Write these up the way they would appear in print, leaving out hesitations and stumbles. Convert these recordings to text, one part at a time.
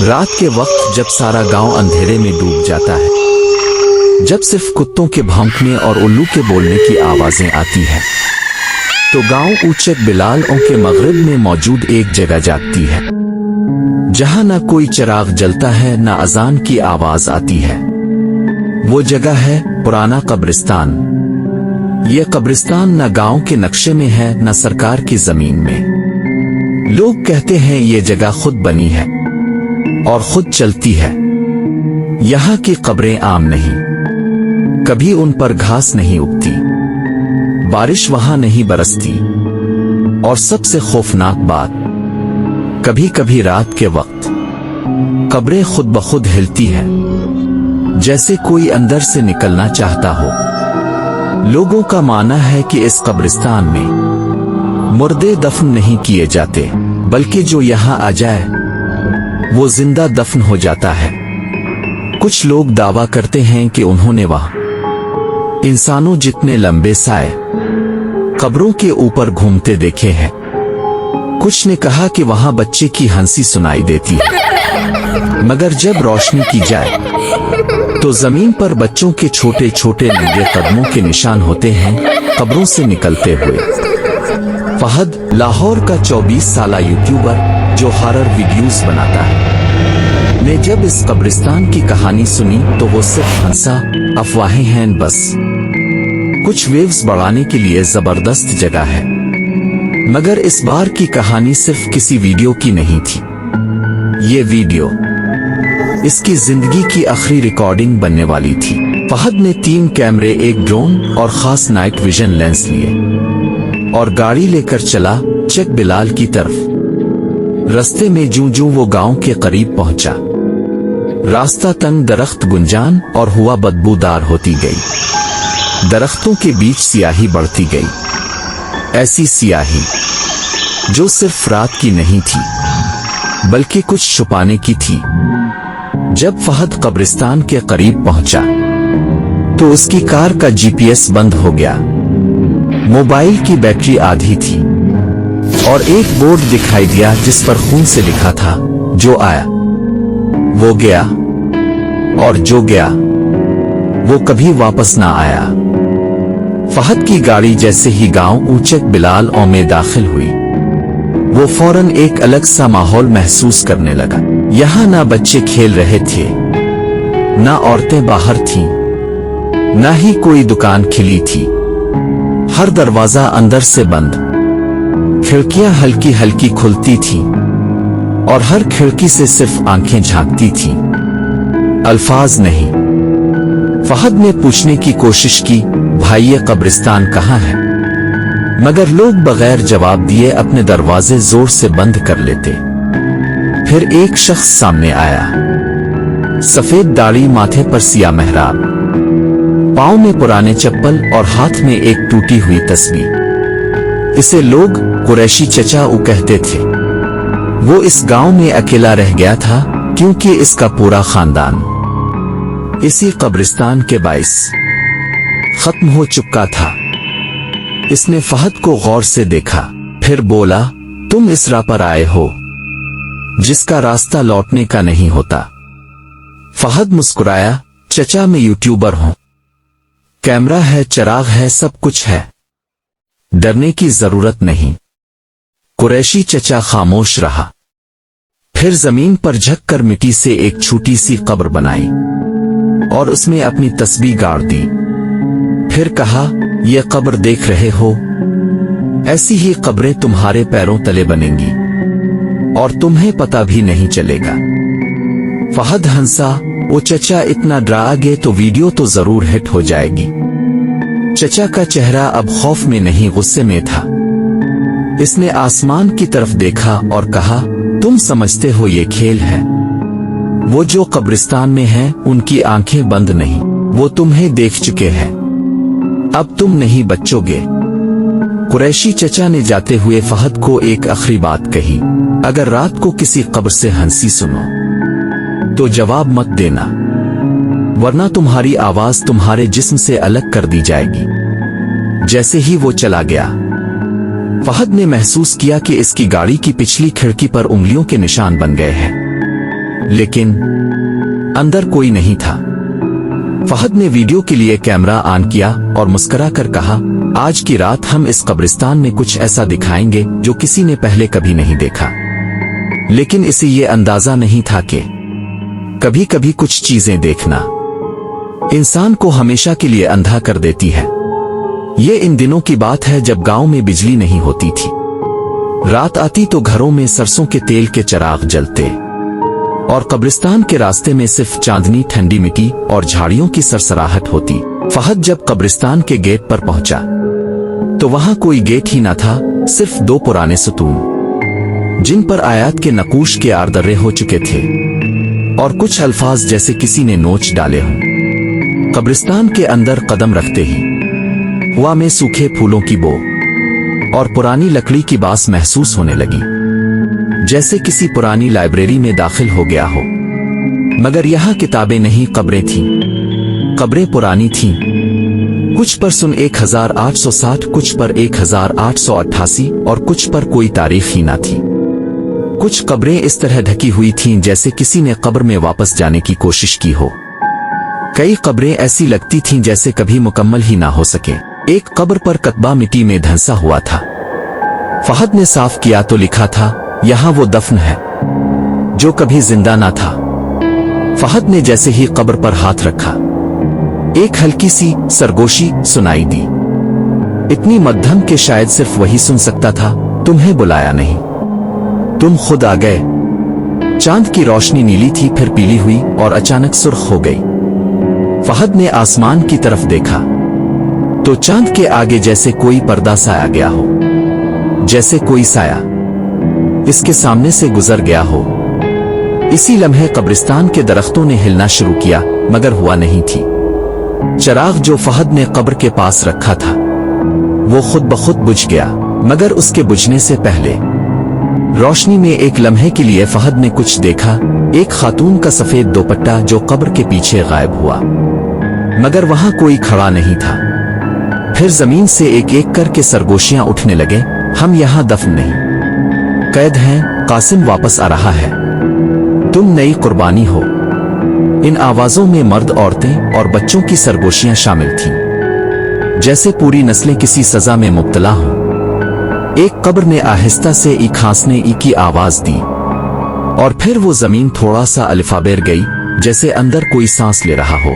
रात के वक्त जब सारा गांव अंधेरे में डूब जाता है, जब सिर्फ कुत्तों के भौंकने और उल्लू के बोलने की आवाजें आती हैं, तो गांव ऊचक बिलाल के मगरिब में मौजूद एक जगह जागती है, जहां न कोई चिराग जलता है न अजान की आवाज आती है। वो जगह है पुराना कब्रिस्तान। ये कब्रिस्तान न गांव के नक्शे में है न सरकार की जमीन में। लोग कहते हैं ये जगह खुद बनी है और खुद चलती है। यहाँ की कब्रें आम नहीं, कभी उन पर घास नहीं उगती, बारिश वहां नहीं बरसती, और सबसे खौफनाक बात, कभी कभी रात के वक्त कब्रें खुद ब खुद हिलती हैं, जैसे कोई अंदर से निकलना चाहता हो। लोगों का मानना है कि इस कब्रिस्तान में मुर्दे दफन नहीं किए जाते, बल्कि जो यहाँ आ जाए वो जिंदा दफन हो जाता है। कुछ लोग दावा करते हैं कि उन्होंने वहां इंसानों जितने लंबे साए कब्रों के ऊपर घूमते देखे हैं। कुछ ने कहा कि वहां बच्चे की हंसी सुनाई देती है, मगर जब रोशनी की जाए तो जमीन पर बच्चों के छोटे छोटे नंगे कदमों के निशान होते हैं कब्रों से निकलते हुए। फहद लाहौर का 24 साला यूट्यूबर जो हॉरर वीडियोस बनाता है, ने जब इस कब्रिस्तान की कहानी सुनी तो वो सिर्फ हंसा, अफवाहें हैं बस, कुछ वेव्स बढ़ाने के लिए जबरदस्त जगह है। मगर इस बार की कहानी सिर्फ किसी वीडियो की नहीं थी। ये वीडियो इसकी जिंदगी की आखिरी रिकॉर्डिंग बनने वाली थी। फहद ने 3 कैमरे, एक ड्रोन और खास नाइट विजन लेंस लिए और गाड़ी लेकर चला चक बिलाल की तरफ। रास्ते में जूं वो गांव के करीब पहुंचा, रास्ता तंग, दरख्त गुंजान और हुआ बदबूदार होती गई। दरख्तों के बीच सियाही बढ़ती गई, ऐसी सियाही जो सिर्फ रात की नहीं थी बल्कि कुछ छुपाने की थी। जब फहद कब्रिस्तान के करीब पहुंचा तो उसकी कार का जीपीएस बंद हो गया, मोबाइल की बैटरी आधी थी और एक बोर्ड दिखाई दिया जिस पर खून से लिखा था, जो आया वो गया और जो गया वो कभी वापस ना आया। फहद की गाड़ी जैसे ही गांव ऊचक बिलाल में दाखिल हुई, वो फौरन एक अलग सा माहौल महसूस करने लगा। यहाँ ना बच्चे खेल रहे थे, ना औरतें बाहर थीं, ना ही कोई दुकान खिली थी। हर दरवाजा अंदर से बंद, खिड़कियां हल्की हल्की खुलती थीं और हर खिड़की से सिर्फ आंखें झांकती थीं, अल्फाज नहीं। फहद ने पूछने की कोशिश की, भाई ये कब्रिस्तान कहाँ है? मगर लोग बगैर जवाब दिए अपने दरवाजे जोर से बंद कर लेते। फिर एक शख्स सामने आया, सफेद दाढ़ी, माथे पर सिया मेहराब, पांव में पुराने चप्पल और हाथ में एक टूटी हुई तस्बीह। इसे लोग कुरैशी चचा कहते थे। वो इस गांव में अकेला रह गया था क्योंकि इसका पूरा खानदान इसी कब्रिस्तान के बाइस खत्म हो चुका था। इसने फहद को गौर से देखा, फिर बोला, तुम इस राह पर आए हो जिसका रास्ता लौटने का नहीं होता। फहद मुस्कुराया, चचा मैं यूट्यूबर हूं, कैमरा है, चिराग है, सब कुछ है, डरने की जरूरत नहीं। कुरैशी चचा खामोश रहा, फिर जमीन पर झुककर मिट्टी से एक छोटी सी कब्र बनाई और उसमें अपनी तस्बीह गाड़ दी। फिर कहा, ये कब्र देख रहे हो, ऐसी ही कब्रें तुम्हारे पैरों तले बनेंगी और तुम्हें पता भी नहीं चलेगा। फहद हंसा, वो चचा इतना डराओगे तो वीडियो तो जरूर हिट हो जाएगी। चचा का चेहरा अब खौफ में नहीं गुस्से में था। इसने आसमान की तरफ देखा और कहा, तुम समझते हो ये खेल है? वो जो कब्रिस्तान में हैं उनकी आंखें बंद नहीं, वो तुम्हें देख चुके हैं, अब तुम नहीं बचोगे। कुरैशी चचा ने जाते हुए फहद को एक आखिरी बात कही, अगर रात को किसी कब्र से हंसी सुनो तो जवाब मत देना, वरना तुम्हारी आवाज तुम्हारे जिस्म से अलग कर दी जाएगी। जैसे ही वो चला गया, फहद ने महसूस किया कि इसकी गाड़ी की पिछली खिड़की पर उंगलियों के निशान बन गए हैं। लेकिन अंदर कोई नहीं था। फहद ने वीडियो के लिए कैमरा ऑन किया और मुस्कुरा कर कहा, आज की रात हम इस कब्रिस्तान में कुछ ऐसा दिखाएंगे जो किसी ने पहले कभी नहीं देखा। लेकिन इसे ये अंदाजा नहीं था कि कभी कभी कुछ चीजें देखना इंसान को हमेशा के लिए अंधा कर देती है। ये इन दिनों की बात है जब गांव में बिजली नहीं होती थी। रात आती तो घरों में सरसों के तेल के चिराग जलते और कब्रिस्तान के रास्ते में सिर्फ चांदनी, ठंडी मिट्टी और झाड़ियों की सरसराहट होती। फहद जब कब्रिस्तान के गेट पर पहुंचा तो वहां कोई गेट ही न था, सिर्फ 2 पुराने सतून जिन पर आयत के नकूश के आर्दर्रे हो चुके थे और कुछ अल्फाज जैसे किसी ने नोच डाले हों। कब्रिस्तान के अंदर कदम रखते ही हवा में सूखे फूलों की बो और पुरानी लकड़ी की बास महसूस होने लगी, जैसे किसी पुरानी लाइब्रेरी में दाखिल हो गया हो। मगर यहाँ किताबें नहीं, कब्रें थीं। कब्रें पुरानी थीं। कुछ पर सन 1860, कुछ पर 1888 और कुछ पर कोई तारीख ही ना थी। कुछ कब्रें इस तरह ढकी हुई थीं जैसे किसी ने कब्र में वापस जाने की कोशिश की हो। कई कब्रें ऐसी लगती थीं जैसे कभी मुकम्मल ही ना हो सके। एक कब्र पर कतबा मिट्टी में धंसा हुआ था। फहद ने साफ किया तो लिखा था, यहाँ वो दफन है जो कभी जिंदा ना था। फहद ने जैसे ही कब्र पर हाथ रखा, एक हल्की सी सरगोशी सुनाई दी, इतनी मध्यम कि शायद सिर्फ वही सुन सकता था, तुम्हें बुलाया नहीं, तुम खुद आ गए। चांद की रोशनी नीली थी, फिर पीली हुई और अचानक सुर्ख हो गई। फहद ने आसमान की तरफ देखा तो चांद के आगे जैसे कोई पर्दा सा आ गया हो, जैसे कोई साया इसके सामने से गुजर गया हो। इसी लम्हे कब्रिस्तान के दरख्तों ने हिलना शुरू किया, मगर हुआ नहीं थी। चिराग जो फहद ने कब्र के पास रखा था वो खुद ब खुद बुझ गया, मगर उसके बुझने से पहले रोशनी में एक लम्हे के लिए फहद ने कुछ देखा, एक खातून का सफेद दुपट्टा जो कब्र के पीछे गायब हुआ, मगर वहां कोई खड़ा नहीं था। फिर जमीन से एक एक करके सरगोशियां उठने लगे, हम यहां दफन नहीं, कैद हैं, कासिम वापस आ रहा है, तुम नई कुर्बानी हो। इन आवाजों में मर्द, औरतें और बच्चों की सरगोशियां शामिल थीं, जैसे पूरी नस्लें किसी सजा में मुब्तला हों। एक कब्र ने आहिस्ता से ई खांसने ई की आवाज दी और फिर वो जमीन थोड़ा सा अलिफाबेर गई, जैसे अंदर कोई सांस ले रहा हो।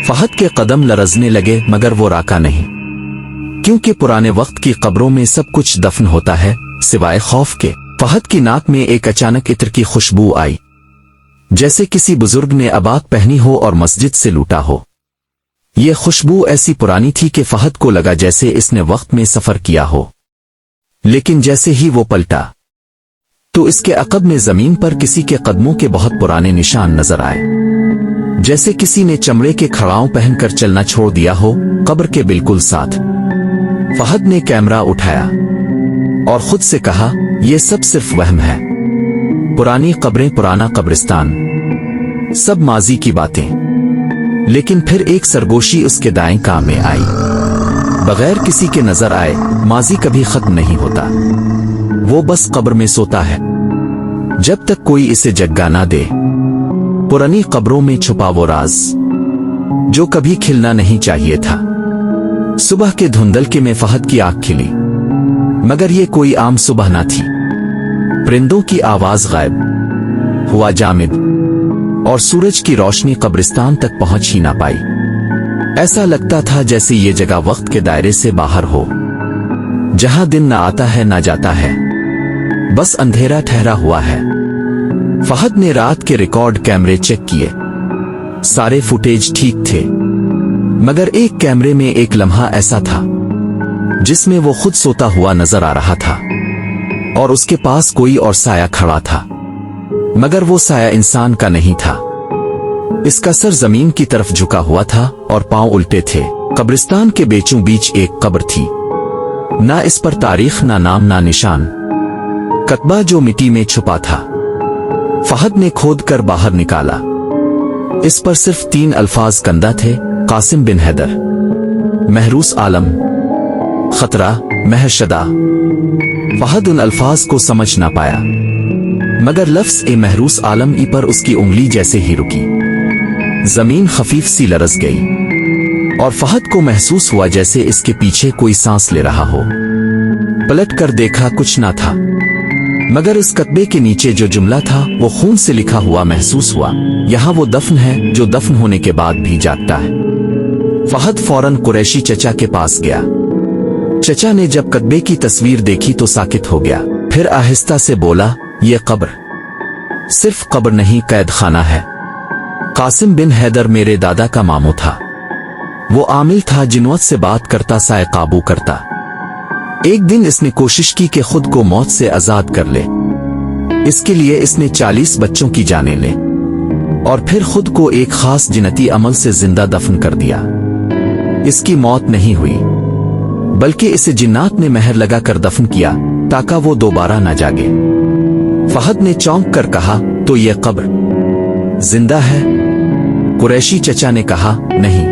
फहद के कदम लरजने लगे, मगर वो राका नहीं, क्योंकि पुराने वक्त की कब्रों में सब कुछ दफन होता है सिवाय खौफ के। फहद की नाक में एक अचानक इत्र की खुशबू आई, जैसे किसी बुजुर्ग ने अबाक पहनी हो और मस्जिद से लूटा हो। ये खुशबू ऐसी पुरानी थी कि फहद को लगा जैसे इसने वक्त में सफर किया हो। लेकिन जैसे ही वो पलटा तो इसके अकब में जमीन पर किसी के कदमों के बहुत पुराने निशान नजर आए, जैसे किसी ने चमड़े के खड़ाओं पहनकर चलना छोड़ दिया हो, कब्र के बिल्कुल साथ। फहद ने कैमरा उठाया और खुद से कहा, यह सब सिर्फ वहम है, पुरानी कब्रें, पुराना कब्रिस्तान, सब माजी की बातें। लेकिन फिर एक सरगोशी उसके दाएं कान में आई, बगैर किसी के नजर आए, माजी कभी खत्म नहीं होता, वो बस कब्र में सोता है जब तक कोई इसे जगा ना दे। पुरानी कब्रों में छुपा वो राज जो कभी खिलना नहीं चाहिए था। सुबह के धुंधलके में फहद की आंख खिली, मगर ये कोई आम सुबह ना थी। परिंदों की आवाज गायब हुआ जामिद और सूरज की रोशनी कब्रिस्तान तक पहुंच ही ना पाई। ऐसा लगता था जैसे ये जगह वक्त के दायरे से बाहर हो, जहां दिन ना आता है ना जाता है, बस अंधेरा ठहरा हुआ है। फहद ने रात के रिकॉर्ड कैमरे चेक किए, सारे फुटेज ठीक थे, मगर एक कैमरे में एक लम्हा ऐसा था जिसमें वो खुद सोता हुआ नजर आ रहा था और उसके पास कोई और साया खड़ा था, मगर वो साया इंसान का नहीं था। इसका सर जमीन की तरफ झुका हुआ था और पांव उल्टे थे। कब्रिस्तान के बीचों बीच एक कब्र थी, ना इस पर तारीख, ना नाम, ना निशान, कतबा जो मिट्टी में छुपा था। फहद ने खोद कर बाहर निकाला, इस पर सिर्फ 3 अल्फाज कंदा थे, कासिम बिन हैदर, महरूस आलम, खतरा, महशदा। फहद उन अल्फाज को समझ ना पाया, मगर लफ्ज़ ए महरूस आलम ई पर उसकी उंगली जैसे ही रुकी, जमीन खफीफ सी लरस गई और फहद को महसूस हुआ जैसे इसके पीछे कोई सांस ले रहा हो। पलट कर देखा, कुछ ना था, मगर उस कतबे के नीचे जो जुमला था वो खून से लिखा हुआ महसूस हुआ, यहाँ वो दफन है जो दफन होने के बाद भी जागता है। फहद फौरन कुरैशी चचा के पास गया। चचा ने जब कतबे की तस्वीर देखी तो साकित हो गया, फिर आहिस्ता से बोला, ये कब्र सिर्फ कब्र नहीं, कैद खाना है। कासिम बिन हैदर मेरे दादा का मामू था। वो आमिल था, जिन्वत से बात करता, साए काबू करता। एक दिन इसने कोशिश की कि खुद को मौत से आजाद कर ले। इसके लिए इसने 40 बच्चों की जानें ले और फिर खुद को एक खास जिन्नती अमल से जिंदा दफन कर दिया। इसकी मौत नहीं हुई, बल्कि इसे जिन्नात ने मेहर लगाकर दफन किया ताकि वो दोबारा न जागे। फहद ने चौंक कर कहा, तो ये कब्र जिंदा है? कुरैशी चचा ने कहा, नहीं,